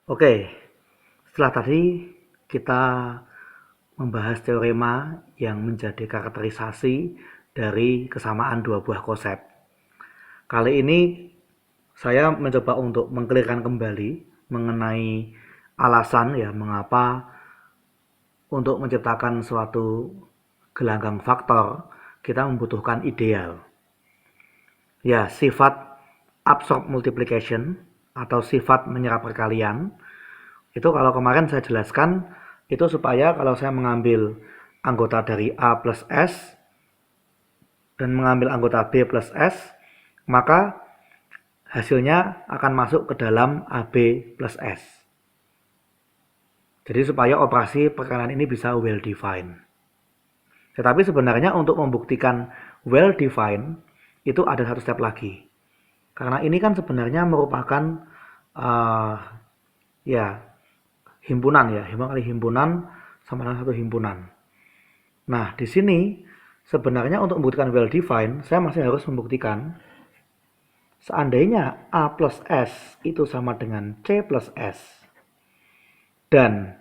Oke, setelah tadi kita membahas teorema yang menjadi karakterisasi dari kesamaan dua buah konsep. Kali ini saya mencoba untuk mengklirkan kembali mengenai alasan ya mengapa untuk menciptakan suatu gelanggang faktor kita membutuhkan ideal. Ya, sifat absorb multiplication atau sifat menyerap perkalian itu kalau kemarin saya jelaskan itu supaya kalau saya mengambil anggota dari A plus S dan mengambil anggota B plus S, maka hasilnya akan masuk ke dalam AB plus S. Jadi supaya operasi perkalian ini bisa well defined. Tetapi sebenarnya untuk membuktikan well defined itu ada satu step lagi. Karena ini kan sebenarnya merupakan uh, ya himpunan ya, himpunan sama dengan satu himpunan. Nah, di sini sebenarnya untuk membuktikan well defined, saya masih harus membuktikan seandainya A plus S itu sama dengan C plus S dan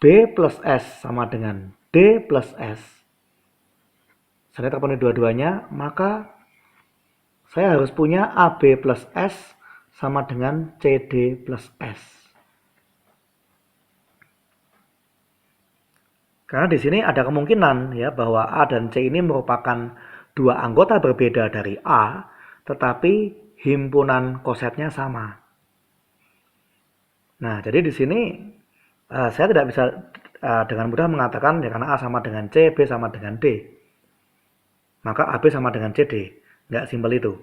B plus S sama dengan D plus S, seandainya terpenuhi dua-duanya, maka saya harus punya AB plus S sama dengan CD plus S. Karena di sini ada kemungkinan ya bahwa A dan C ini merupakan dua anggota berbeda dari A, tetapi himpunan kosetnya sama. Nah, jadi di sini saya tidak bisa dengan mudah mengatakan ya karena A sama dengan C, B sama dengan D, maka AB sama dengan CD. Nggak simpel itu.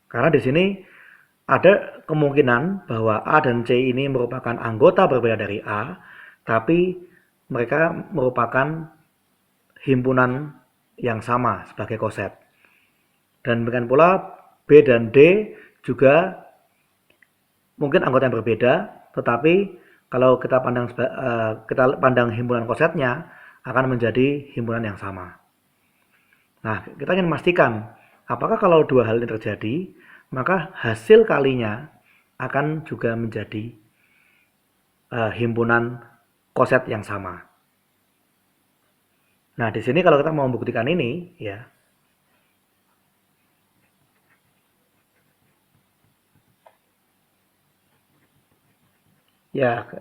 Karena di sini ada kemungkinan bahwa A dan C ini merupakan anggota berbeda dari A, tapi mereka merupakan himpunan yang sama sebagai koset. Dan demikian pula B dan D juga mungkin anggota yang berbeda, tetapi kalau kita pandang himpunan kosetnya akan menjadi himpunan yang sama. Nah, kita ingin memastikan apakah kalau dua hal ini terjadi, maka hasil kalinya akan juga menjadi himpunan koset yang sama. Nah, di sini kalau kita mau membuktikan ini, ya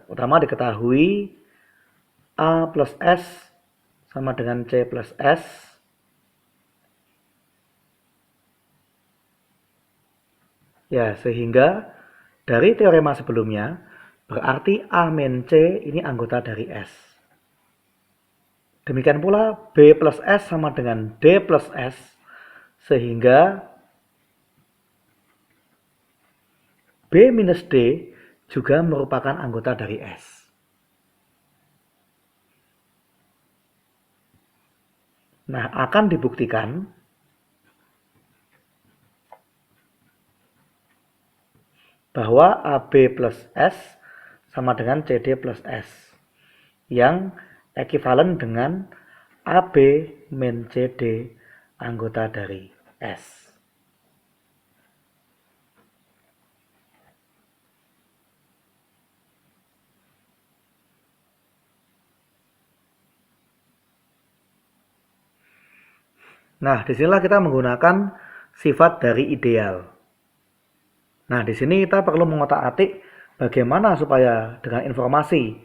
pertama diketahui A plus S sama dengan C plus S. Ya, sehingga dari teorema sebelumnya berarti A min C ini anggota dari S. Demikian pula B plus S sama dengan D plus S, sehingga B minus D juga merupakan anggota dari S. Nah, akan dibuktikan bahwa AB plus S sama dengan CD plus S yang ekivalen dengan AB min CD anggota dari S. Nah, disinilah kita menggunakan sifat dari ideal. Nah, di sini kita perlu mengotak-atik bagaimana supaya dengan informasi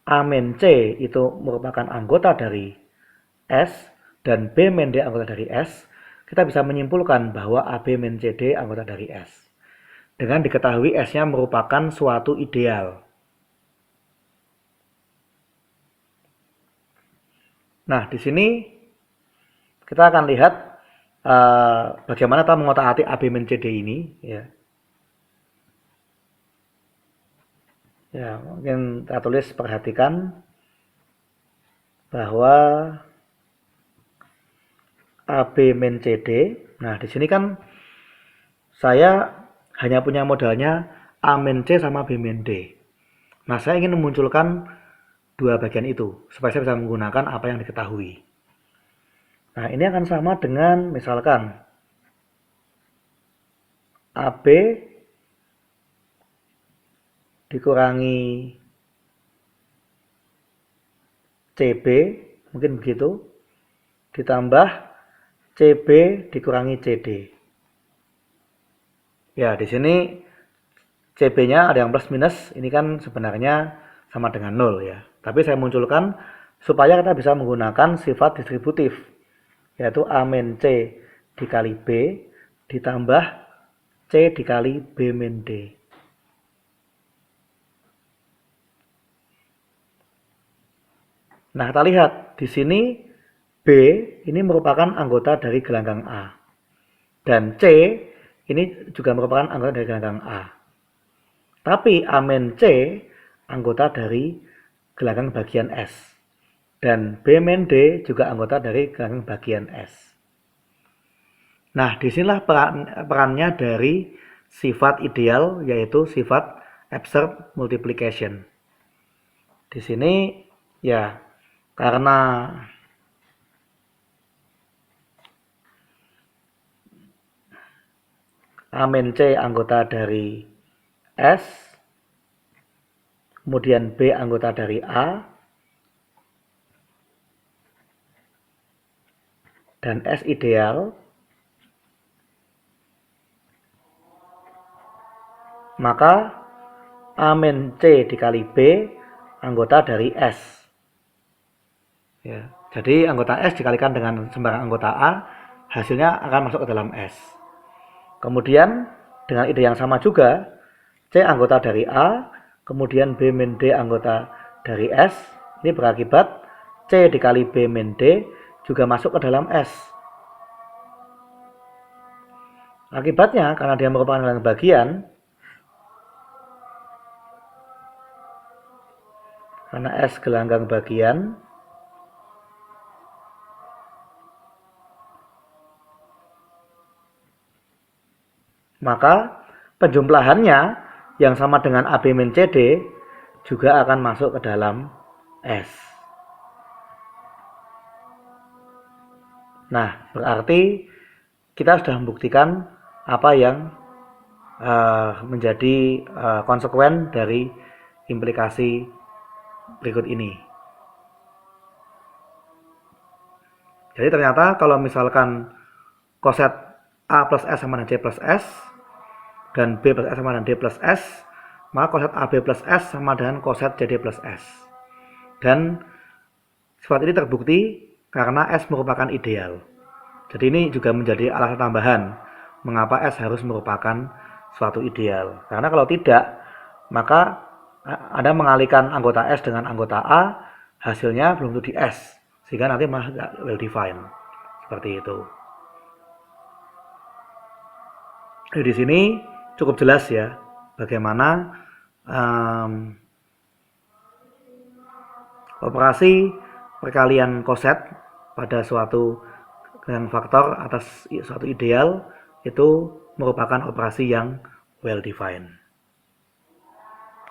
A min C itu merupakan anggota dari S dan B min D anggota dari S, kita bisa menyimpulkan bahwa AB min CD anggota dari S. Dengan diketahui S-nya merupakan suatu ideal. Nah, di sini kita akan lihat bagaimana kita mengotak-atik AB min CD ini. Ya, mungkin kita tulis perhatikan bahwa AB min CD. Nah, di sini kan saya hanya punya modalnya A min C sama B min D. Nah, saya ingin memunculkan dua bagian itu supaya saya bisa menggunakan apa yang diketahui. Nah, ini akan sama dengan misalkan AB dikurangi CB, mungkin begitu, ditambah CB dikurangi CD. Ya, di sini CB-nya ada yang plus minus, ini kan sebenarnya sama dengan 0 ya. Tapi saya munculkan supaya kita bisa menggunakan sifat distributif, yaitu A min C dikali B ditambah C dikali B min D. Nah, kita lihat di sini B ini merupakan anggota dari gelanggang A. Dan C ini juga merupakan anggota dari gelanggang A. Tapi A min C anggota dari gelanggang bagian S. Dan B min D juga anggota dari gelanggang bagian S. Nah, disinilah perannya dari sifat ideal, yaitu sifat absurd multiplication. Di sini ya, karena A min C anggota dari S, kemudian B anggota dari A, dan S ideal, maka A min C dikali B anggota dari S. Ya, jadi anggota S dikalikan dengan sembarang anggota A, hasilnya akan masuk ke dalam S. Kemudian dengan ide yang sama juga, C anggota dari A, kemudian B min D anggota dari S, ini berakibat C dikali B min D juga masuk ke dalam S. Akibatnya, karena dia merupakan gelanggang bagian, karena S gelanggang bagian, maka penjumlahannya yang sama dengan AB min CD juga akan masuk ke dalam S. Nah, berarti kita sudah membuktikan apa yang menjadi konsekuen dari implikasi berikut ini. Jadi ternyata kalau misalkan koset A plus S sama dengan C plus S, dan B plus S sama dengan D plus S, maka koset AB plus S sama dengan koset CD plus S. Dan sifat ini terbukti karena S merupakan ideal. Jadi ini juga menjadi alasan tambahan mengapa S harus merupakan suatu ideal. Karena kalau tidak, maka Anda mengalihkan anggota S dengan anggota A, hasilnya belum tentu di S, sehingga nanti malah nggak well defined. Seperti itu. Di sini cukup jelas ya bagaimana operasi perkalian koset pada suatu gelanggang faktor atas suatu ideal itu merupakan operasi yang well defined.